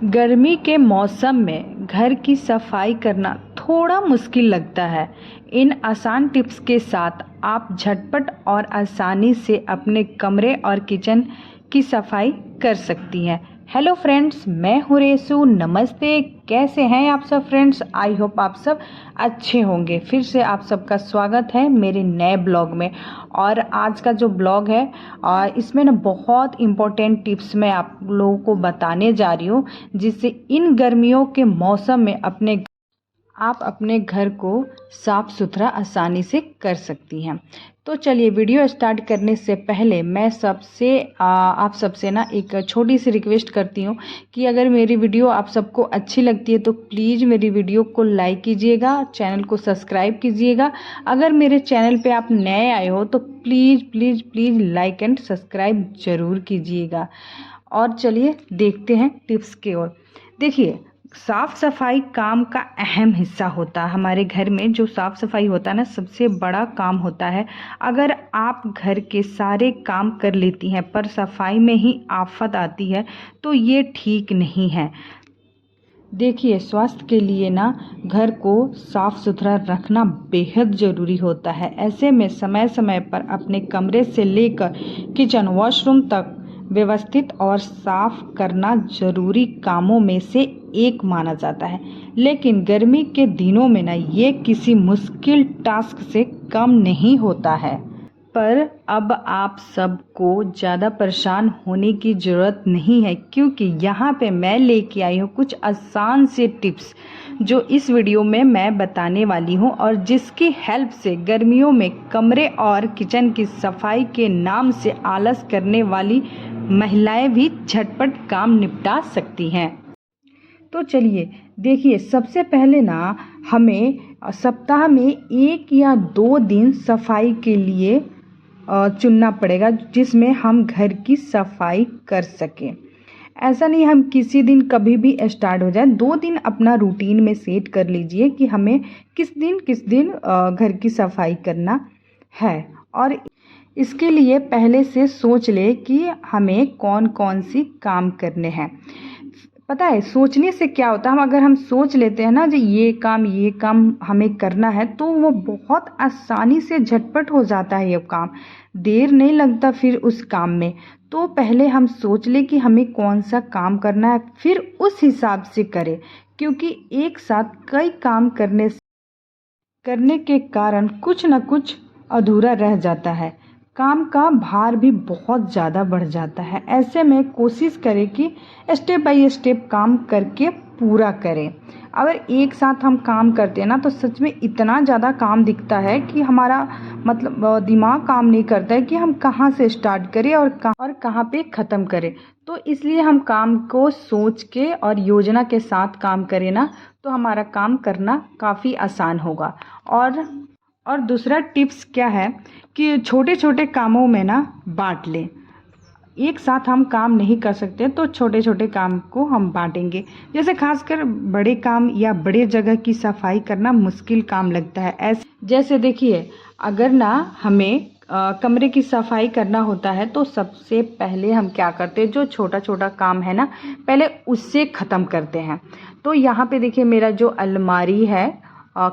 गर्मी के मौसम में घर की सफाई करना थोड़ा मुश्किल लगता है। इन आसान टिप्स के साथ आप झटपट और आसानी से अपने कमरे और किचन की सफाई कर सकती हैं। हेलो फ्रेंड्स, मैं हूँ रेसू। नमस्ते, कैसे हैं आप सब फ्रेंड्स? आई होप आप सब अच्छे होंगे। फिर से आप सबका स्वागत है मेरे नए ब्लॉग में। और आज का जो ब्लॉग है इसमें ना बहुत इम्पोर्टेंट टिप्स मैं आप लोगों को बताने जा रही हूँ, जिससे इन गर्मियों के मौसम में आप अपने घर को साफ़ सुथरा आसानी से कर सकती हैं। तो चलिए, वीडियो स्टार्ट करने से पहले मैं आप सबसे ना एक छोटी सी रिक्वेस्ट करती हूँ कि अगर मेरी वीडियो आप सबको अच्छी लगती है तो प्लीज़ मेरी वीडियो को लाइक कीजिएगा, चैनल को सब्सक्राइब कीजिएगा। अगर मेरे चैनल पे आप नए आए हो तो please please please like and subscribe ज़रूर कीजिएगा। और चलिए देखते हैं टिप्स की ओर। देखिए, साफ़ सफाई काम का अहम हिस्सा होता है। हमारे घर में जो साफ़ सफाई होता है ना, सबसे बड़ा काम होता है। अगर आप घर के सारे काम कर लेती हैं पर सफाई में ही आफत आती है तो ये ठीक नहीं है। देखिए, स्वास्थ्य के लिए ना घर को साफ़ सुथरा रखना बेहद ज़रूरी होता है। ऐसे में समय समय पर अपने कमरे से लेकर किचन वॉशरूम तक व्यवस्थित और साफ करना जरूरी कामों में से एक माना जाता है। लेकिन गर्मी के दिनों में ना ये किसी मुश्किल टास्क से कम नहीं होता है। पर अब आप सबको ज़्यादा परेशान होने की ज़रूरत नहीं है, क्योंकि यहाँ पे मैं लेके आई हूँ कुछ आसान से टिप्स जो इस वीडियो में मैं बताने वाली हूँ, और जिसकी हेल्प से गर्मियों में कमरे और किचन की सफाई के नाम से आलस करने वाली महिलाएं भी झटपट काम निपटा सकती हैं। तो चलिए देखिए, सबसे पहले ना हमें सप्ताह में 1 या 2 दिन सफाई के लिए चुनना पड़ेगा, जिसमें हम घर की सफाई कर सकें। ऐसा नहीं हम किसी दिन कभी भी स्टार्ट हो जाए। 2 दिन अपना रूटीन में सेट कर लीजिए कि हमें किस दिन घर की सफाई करना है, और इसके लिए पहले से सोच ले कि हमें कौन कौन सी काम करने हैं। पता है, सोचने से क्या होता है, अगर हम सोच लेते हैं ना जो ये काम हमें करना है, तो वो बहुत आसानी से झटपट हो जाता है। ये काम देर नहीं लगता फिर उस काम में। तो पहले हम सोच ले कि हमें कौन सा काम करना है, फिर उस हिसाब से करें, क्योंकि एक साथ कई काम करने के कारण कुछ न कुछ अधूरा रह जाता है। काम का भार भी बहुत ज़्यादा बढ़ जाता है। ऐसे में कोशिश करें कि स्टेप बाय स्टेप काम करके पूरा करें। अगर एक साथ हम काम करते हैं ना तो सच में इतना ज़्यादा काम दिखता है कि हमारा दिमाग काम नहीं करता है कि हम कहाँ से स्टार्ट करें और कहाँ पे ख़त्म करें। तो इसलिए हम काम को सोच के और योजना के साथ काम करें ना, तो हमारा काम करना काफ़ी आसान होगा। और दूसरा टिप्स क्या है कि छोटे छोटे कामों में ना बांट लें। एक साथ हम काम नहीं कर सकते, तो छोटे छोटे काम को हम बांटेंगे। जैसे खासकर बड़े काम या बड़े जगह की सफाई करना मुश्किल काम लगता है। जैसे देखिए, अगर ना हमें कमरे की सफाई करना होता है तो सबसे पहले हम क्या करते हैं, जो छोटा छोटा काम है ना पहले उससे ख़त्म करते हैं। तो यहाँ पे देखिए, मेरा जो अलमारी है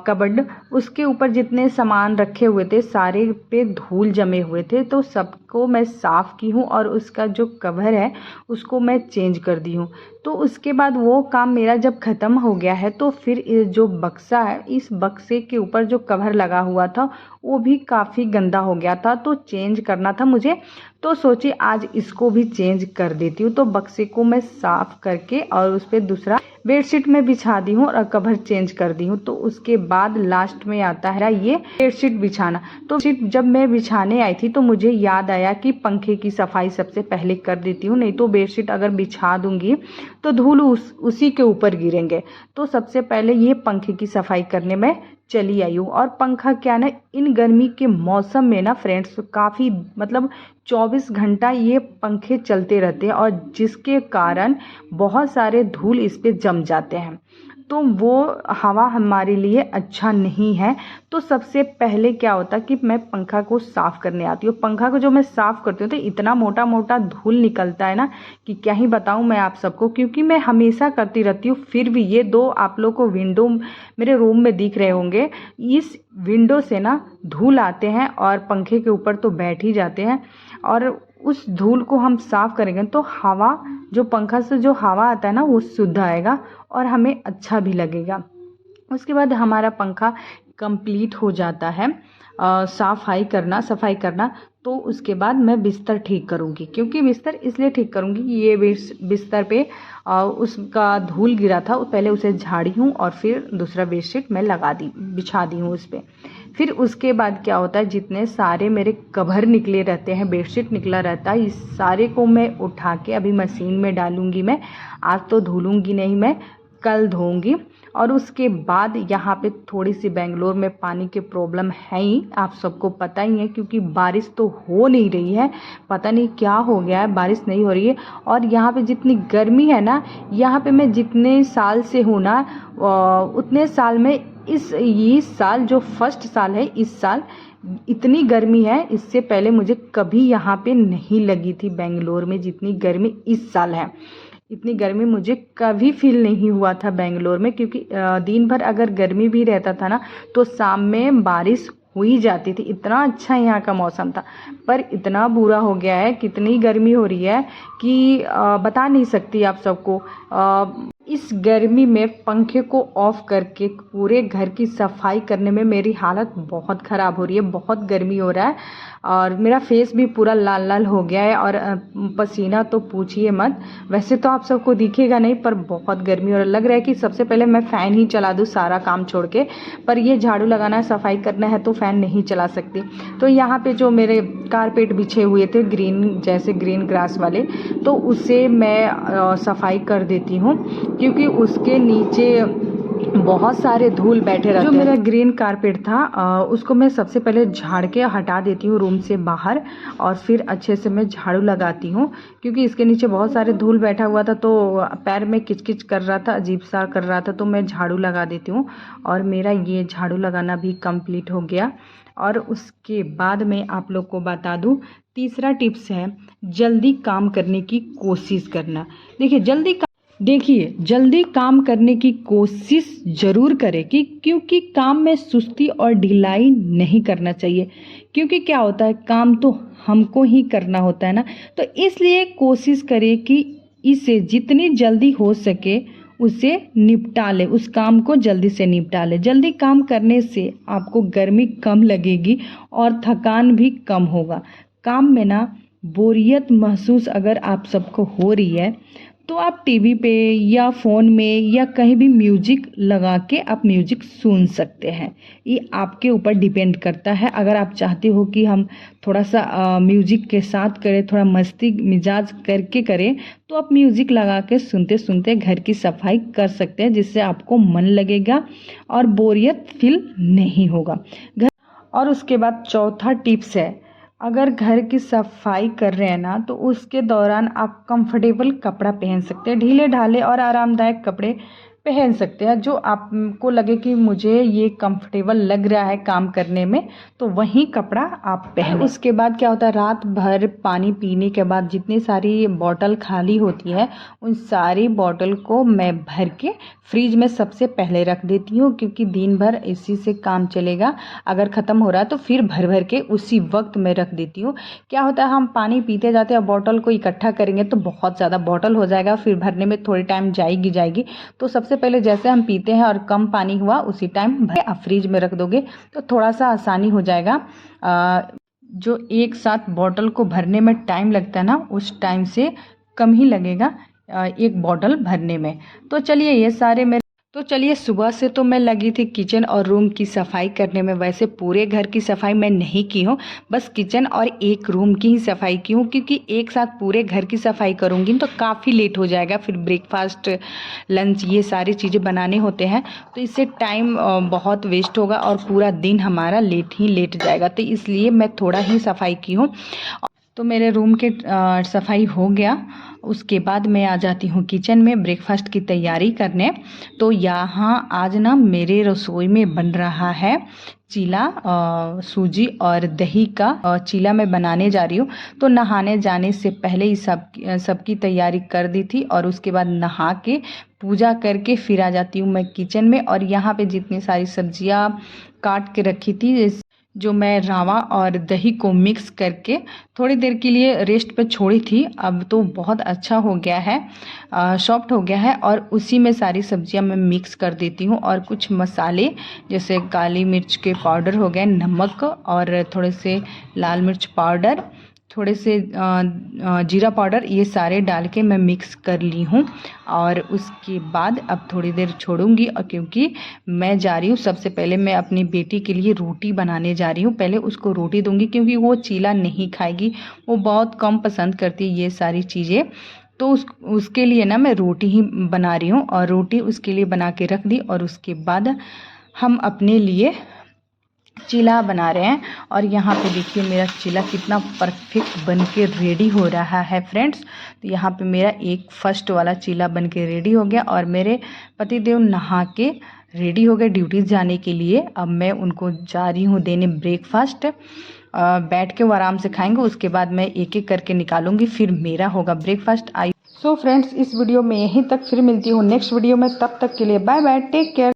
कबर्ड, उसके ऊपर जितने सामान रखे हुए थे सारे पे धूल जमे हुए थे, तो सबको मैं साफ़ की हूँ और उसका जो कवर है उसको मैं चेंज कर दी हूँ। तो उसके बाद वो काम मेरा जब ख़त्म हो गया है तो फिर जो बक्सा है, इस बक्से के ऊपर जो कवर लगा हुआ था वो भी काफ़ी गंदा हो गया था, तो चेंज करना था मुझे। तो सोची आज इसको भी चेंज कर देती हूँ। तो बक्से को मैं साफ़ करके और उस पर दूसरा बेडशीट में बिछा दी हूँ और कवर चेंज कर दी हूँ। तो उसके बाद लास्ट में आता है ये बेडशीट बिछाना। तो बेडशीट जब मैं बिछाने आई थी तो मुझे याद आया कि पंखे की सफाई सबसे पहले कर देती हूँ, नहीं तो बेडशीट अगर बिछा दूंगी तो धूल उसी के ऊपर गिरेंगे। तो सबसे पहले ये पंखे की सफाई करने में चली आई हूँ। और पंखा क्या ना, इन गर्मी के मौसम में ना फ्रेंड्स काफ़ी 24 घंटा ये पंखे चलते रहते हैं, और जिसके कारण बहुत सारे धूल इस पे जम जाते हैं। तो वो हवा हमारे लिए अच्छा नहीं है। तो सबसे पहले क्या होता है कि मैं पंखा को साफ़ करने आती हूँ। पंखा को जो मैं साफ़ करती हूँ तो इतना मोटा मोटा धूल निकलता है ना कि क्या ही बताऊँ मैं आप सबको, क्योंकि मैं हमेशा करती रहती हूँ। फिर भी ये दो आप लोग को विंडो मेरे रूम में दिख रहे होंगे, इस विंडो से ना धूल आते हैं और पंखे के ऊपर तो बैठ ही जाते हैं, और उस धूल को हम साफ़ करेंगे तो हवा, जो पंखा से जो हवा आता है ना, वो शुद्ध आएगा और हमें अच्छा भी लगेगा। उसके बाद हमारा पंखा कंप्लीट हो जाता है सफाई करना। तो उसके बाद मैं बिस्तर ठीक करूँगी, क्योंकि बिस्तर इसलिए ठीक करूँगी कि ये बिस्तर पे उसका धूल गिरा था, पहले उसे झाड़ी हूँ और फिर दूसरा बेडशीट मैं बिछा दी हूँ उस पर। फिर उसके बाद क्या होता है, जितने सारे मेरे कवर निकले रहते हैं, बेडशीट निकला रहता है, इस सारे को मैं उठा के अभी मशीन में डालूँगी। मैं आज तो धुलूँगी नहीं, मैं कल धोऊंगी। और उसके बाद यहाँ पे थोड़ी सी बेंगलोर में पानी की प्रॉब्लम है ही, आप सबको पता ही है, क्योंकि बारिश तो हो नहीं रही है, पता नहीं क्या हो गया है, बारिश नहीं हो रही है। और यहाँ पे जितनी गर्मी है ना, यहाँ पे मैं जितने साल से हूँ ना, उतने साल में ये साल जो फर्स्ट साल है, इस साल इतनी गर्मी है, इससे पहले मुझे कभी यहाँ पे नहीं लगी थी बेंगलोर में जितनी गर्मी इस साल है। इतनी गर्मी मुझे कभी फील नहीं हुआ था बेंगलोर में, क्योंकि दिन भर अगर गर्मी भी रहता था ना तो शाम में बारिश हो ही जाती थी। इतना अच्छा यहाँ का मौसम था, पर इतना बुरा हो गया है, कितनी गर्मी हो रही है कि बता नहीं सकती आप सबको। इस गर्मी में पंखे को ऑफ करके पूरे घर की सफाई करने में मेरी हालत बहुत ख़राब हो रही है। बहुत गर्मी हो रहा है और मेरा फेस भी पूरा लाल लाल हो गया है, और पसीना तो पूछिए मत। वैसे तो आप सबको दिखेगा नहीं, पर बहुत गर्मी हो रहा है। लग रहा है कि सबसे पहले मैं फ़ैन ही चला दूँ सारा काम छोड़ के, पर ये झाड़ू लगाना है, सफाई करना है, तो फ़ैन नहीं चला सकती। तो यहाँ पे जो मेरे कारपेट बिछे हुए थे ग्रीन ग्रास वाले, तो उसे मैं सफाई कर देती हूँ, क्योंकि उसके नीचे बहुत सारे धूल बैठे रहते हैं। जो मेरा ग्रीन कारपेट था उसको मैं सबसे पहले झाड़ के हटा देती हूँ रूम से बाहर, और फिर अच्छे से मैं झाड़ू लगाती हूँ, क्योंकि इसके नीचे बहुत सारे धूल बैठा हुआ था, तो पैर में किचकिच कर रहा था, अजीब सा कर रहा था, तो मैं झाड़ू लगा देती हूँ। और मेरा ये झाड़ू लगाना भी कंप्लीट हो गया। और उसके बाद मैं आप लोग को बता दूं, तीसरा टिप्स है जल्दी काम करने की कोशिश करना। देखिए जल्दी काम करने की कोशिश ज़रूर करें, क्योंकि काम में सुस्ती और ढिलाई नहीं करना चाहिए। क्योंकि क्या होता है, काम तो हमको ही करना होता है ना, तो इसलिए कोशिश करें कि इसे जितनी जल्दी हो सके उसे निपटा ले, उस काम को जल्दी से निपटा ले। जल्दी काम करने से आपको गर्मी कम लगेगी और थकान भी कम होगा। काम में ना बोरियत महसूस अगर आप सबको हो रही है, तो आप टीवी पे या फ़ोन में या कहीं भी म्यूजिक लगा के आप म्यूजिक सुन सकते हैं। ये आपके ऊपर डिपेंड करता है। अगर आप चाहते हो कि हम थोड़ा सा म्यूजिक के साथ करें, थोड़ा मस्ती मिजाज करके करें, तो आप म्यूजिक लगा के सुनते सुनते घर की सफाई कर सकते हैं, जिससे आपको मन लगेगा और बोरियत फील नहीं होगा। और उसके बाद चौथा टिप्स है, अगर घर की सफाई कर रहे हैं ना, तो उसके दौरान आप कंफर्टेबल कपड़ा पहन सकते हैं। ढीले ढाले और आरामदायक कपड़े पहन सकते हैं, जो आपको लगे कि मुझे ये कंफर्टेबल लग रहा है काम करने में, तो वही कपड़ा आप पहने। उसके बाद क्या होता है, रात भर पानी पीने के बाद जितनी सारी बॉटल खाली होती है, उन सारी बॉटल को मैं भर के फ्रिज में सबसे पहले रख देती हूँ, क्योंकि दिन भर इसी से काम चलेगा। अगर ख़त्म हो रहा है तो फिर भर भर के उसी वक्त मैं रख देती हूँ। क्या होता है, हम पानी पीते जाते हैं, बॉटल को इकट्ठा करेंगे तो बहुत ज़्यादा बॉटल हो जाएगा, फिर भरने में थोड़ी टाइम जाएगी। तो सबसे पहले जैसे हम पीते हैं और कम पानी हुआ, उसी टाइम भर आप फ्रिज में रख दोगे तो थोड़ा सा आसानी हो जाएगा। जो एक साथ बॉटल को भरने में टाइम लगता है ना, उस टाइम से कम ही लगेगा एक बॉटल भरने में। तो चलिए सुबह से तो मैं लगी थी किचन और रूम की सफाई करने में। वैसे पूरे घर की सफाई मैं नहीं की हूँ, बस किचन और एक रूम की ही सफाई की हूँ, क्योंकि एक साथ पूरे घर की सफाई करूँगी तो काफ़ी लेट हो जाएगा। फिर ब्रेकफास्ट, लंच, ये सारी चीज़ें बनाने होते हैं, तो इससे टाइम बहुत वेस्ट होगा और पूरा दिन हमारा लेट जाएगा। तो इसलिए मैं थोड़ा ही सफाई की हूँ। तो मेरे रूम के सफाई हो गया उसके बाद मैं आ जाती हूँ किचन में ब्रेकफास्ट की तैयारी करने। तो यहाँ आज ना मेरे रसोई में बन रहा है चीला, सूजी और दही का चीला मैं बनाने जा रही हूँ। तो नहाने जाने से पहले ही सबकी तैयारी कर दी थी और उसके बाद नहा के पूजा करके फिर आ जाती हूँ मैं किचन में। और यहाँ पे जितनी सारी सब्जियाँ काट के रखी थी, जो मैं रावा और दही को मिक्स करके थोड़ी देर के लिए रेस्ट पे छोड़ी थी, अब तो बहुत अच्छा हो गया है, सॉफ्ट हो गया है। और उसी में सारी सब्जियां मैं मिक्स कर देती हूँ और कुछ मसाले जैसे काली मिर्च के पाउडर हो गए, नमक और थोड़े से लाल मिर्च पाउडर, थोड़े से जीरा पाउडर, ये सारे डाल के मैं मिक्स कर ली हूँ। और उसके बाद अब थोड़ी देर छोड़ूंगी, और क्योंकि मैं जा रही हूँ, सबसे पहले मैं अपनी बेटी के लिए रोटी बनाने जा रही हूँ। पहले उसको रोटी दूंगी क्योंकि वो चीला नहीं खाएगी, वो बहुत कम पसंद करती है ये सारी चीज़ें। तो उसके लिए ना मैं रोटी ही बना रही हूँ, और रोटी उसके लिए बना के रख दी। और उसके बाद हम अपने लिए चीला बना रहे हैं। और यहाँ पे देखिए मेरा चीला कितना परफेक्ट बन के रेडी हो रहा है फ्रेंड्स। तो यहाँ पे मेरा एक फर्स्ट वाला चीला बन के रेडी हो गया, और मेरे पतिदेव नहा के रेडी हो गए ड्यूटी जाने के लिए। अब मैं उनको जा रही हूँ देने ब्रेकफास्ट। बैठ के वो आराम से खाएंगे, उसके बाद मैं एक एक करके निकालूंगी, फिर मेरा होगा ब्रेकफास्ट। सो फ्रेंड्स, इस वीडियो में यहीं तक, फिर मिलती हूँ नेक्स्ट वीडियो में। तब तक के लिए बाय बाय, टेक केयर।